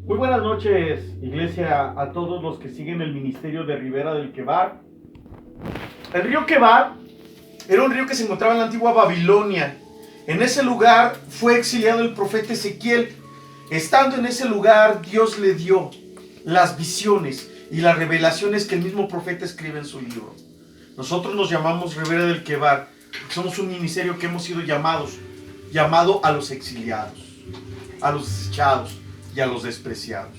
Muy buenas noches, iglesia, a todos los que siguen el ministerio de Ribera del Quebar. El río Quebar era un río que se encontraba en la antigua Babilonia. En ese lugar fue exiliado el profeta Ezequiel. Estando en ese lugar, Dios le dio las visiones y las revelaciones que el mismo profeta escribe en su libro. Nosotros nos llamamos Ribera del Quebar. Somos un ministerio que hemos sido llamado a los exiliados, a los desechados y a los despreciados.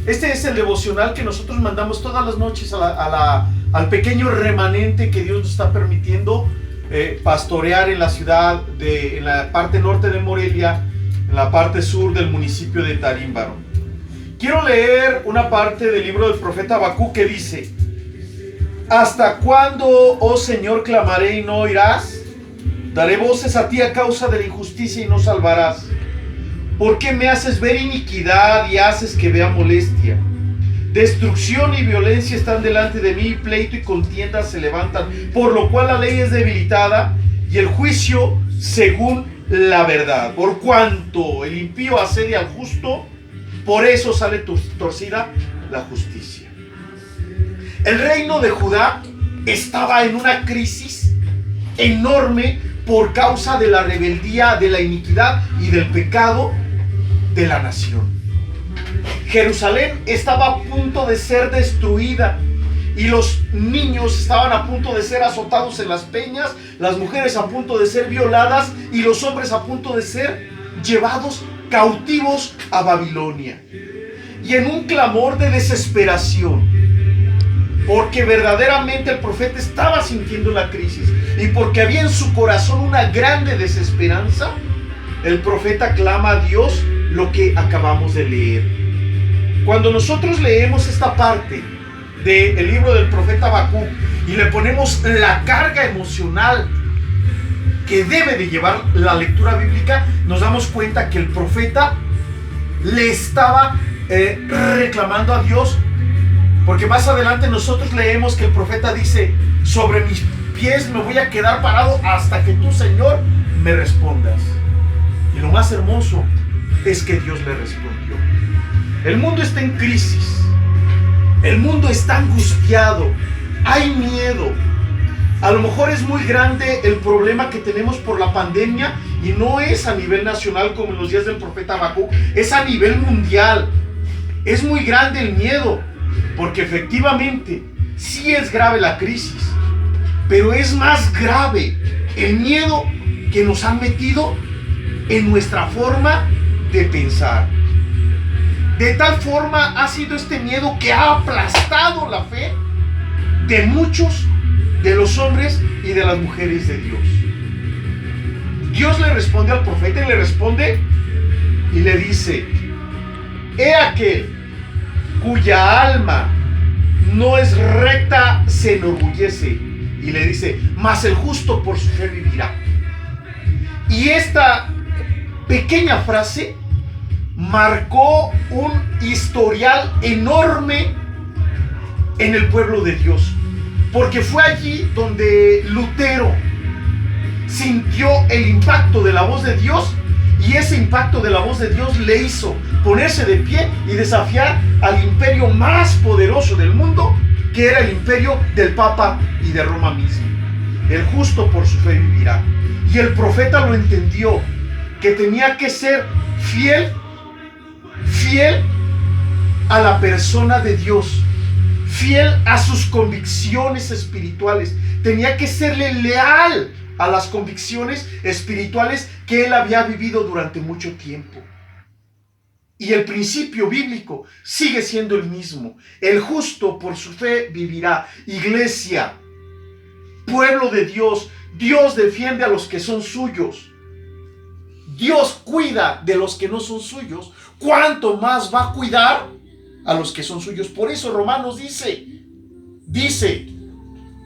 Este es el devocional que nosotros mandamos todas las noches al pequeño remanente que Dios nos está permitiendo pastorear en la ciudad, en la parte norte de Morelia, en la parte sur del municipio de Tarímbaro. Quiero leer una parte del libro del profeta Habacuc que dice: ¿Hasta cuándo, oh Señor, clamaré y no oirás? Daré voces a ti a causa de la injusticia y no salvarás. ¿Por qué me haces ver iniquidad y haces que vea molestia? Destrucción y violencia están delante de mí, pleito y contienda se levantan, por lo cual la ley es debilitada y el juicio según la verdad. Por cuanto el impío asedia al justo, por eso sale torcida la justicia. El reino de Judá estaba en una crisis enorme por causa de la rebeldía, de la iniquidad y del pecado de la nación. Jerusalén estaba a punto de ser destruida y los niños estaban a punto de ser azotados en las peñas, las mujeres a punto de ser violadas y los hombres a punto de ser llevados cautivos a Babilonia. Y en un clamor de desesperación, porque verdaderamente el profeta estaba sintiendo la crisis y porque había en su corazón una grande desesperanza, el profeta clama a Dios lo que acabamos de leer. Cuando nosotros leemos esta parte del libro del profeta Habacuc y le ponemos la carga emocional que debe de llevar la lectura bíblica, nos damos cuenta que el profeta le estaba reclamando a Dios, porque más adelante nosotros leemos que el profeta dice: sobre mis pies me voy a quedar parado hasta que tú, Señor, me respondas. Y lo más hermoso es que Dios le respondió. El mundo está en crisis, el mundo está angustiado, hay miedo. A lo mejor es muy grande el problema que tenemos por la pandemia y no es a nivel nacional como en los días del profeta Habacuc, es a nivel mundial. Es muy grande el miedo, porque efectivamente sí es grave la crisis, pero es más grave el miedo que nos han metido en nuestra forma de pensar. De tal forma ha sido este miedo que ha aplastado la fe de muchos de los hombres y de las mujeres de Dios. Dios le responde al profeta y le responde y le dice: he aquel cuya alma no es recta se enorgullece, y le dice: mas el justo por su fe vivirá. Y esta pequeña frase marcó un historial enorme en el pueblo de Dios, porque fue allí donde Lutero sintió el impacto de la voz de Dios, y ese impacto de la voz de Dios le hizo ponerse de pie y desafiar al imperio más poderoso del mundo, que era el imperio del Papa y de Roma mismo. El justo por su fe vivirá. Y el profeta lo entendió, que tenía que ser fiel a la persona de Dios, fiel a sus convicciones espirituales. Tenía que serle leal a las convicciones espirituales que él había vivido durante mucho tiempo. Y el principio bíblico sigue siendo el mismo: el justo por su fe vivirá. Iglesia, pueblo de Dios, Dios defiende a los que son suyos. Dios cuida de los que no son suyos. ¿Cuánto más va a cuidar a los que son suyos? Por eso Romanos dice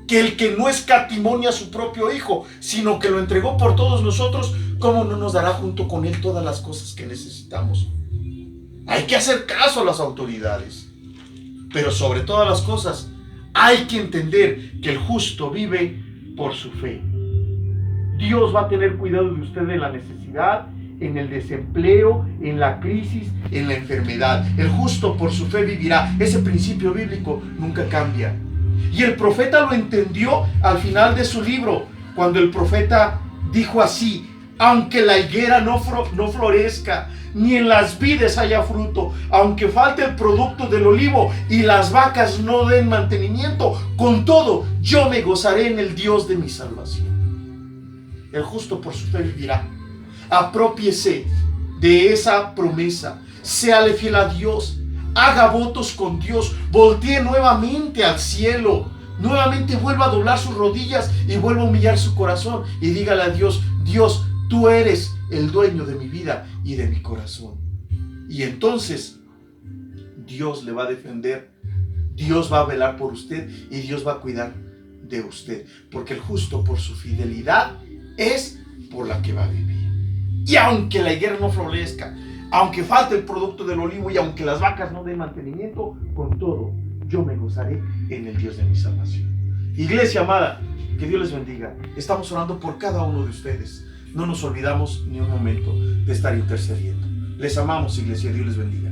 que el que no escatimó a su propio Hijo, sino que lo entregó por todos nosotros, ¿cómo no nos dará junto con Él todas las cosas que necesitamos? Hay que hacer caso a las autoridades, pero sobre todas las cosas hay que entender que el justo vive por su fe. Dios va a tener cuidado de usted en la necesidad en el desempleo, en la crisis, en la enfermedad. El justo por su fe vivirá. Ese principio bíblico nunca cambia. Y el profeta lo entendió al final de su libro, cuando el profeta dijo así: aunque la higuera no florezca, ni en las vides haya fruto, aunque falte el producto del olivo y las vacas no den mantenimiento, con todo yo me gozaré en el Dios de mi salvación. El justo por su fe vivirá. Aprópiese de esa promesa, séale fiel a Dios, haga votos con Dios, voltee nuevamente al cielo, nuevamente vuelva a doblar sus rodillas y vuelva a humillar su corazón y dígale a Dios: Dios, tú eres el dueño de mi vida y de mi corazón. Y entonces Dios le va a defender, Dios va a velar por usted y Dios va a cuidar de usted, porque el justo por su fidelidad es por la que va a vivir. Y aunque la higuera no florezca, aunque falte el producto del olivo y aunque las vacas no den mantenimiento, con todo yo me gozaré en el Dios de mi salvación. Iglesia amada, que Dios les bendiga. Estamos orando por cada uno de ustedes. No nos olvidamos ni un momento de estar intercediendo. Les amamos, iglesia. Dios les bendiga.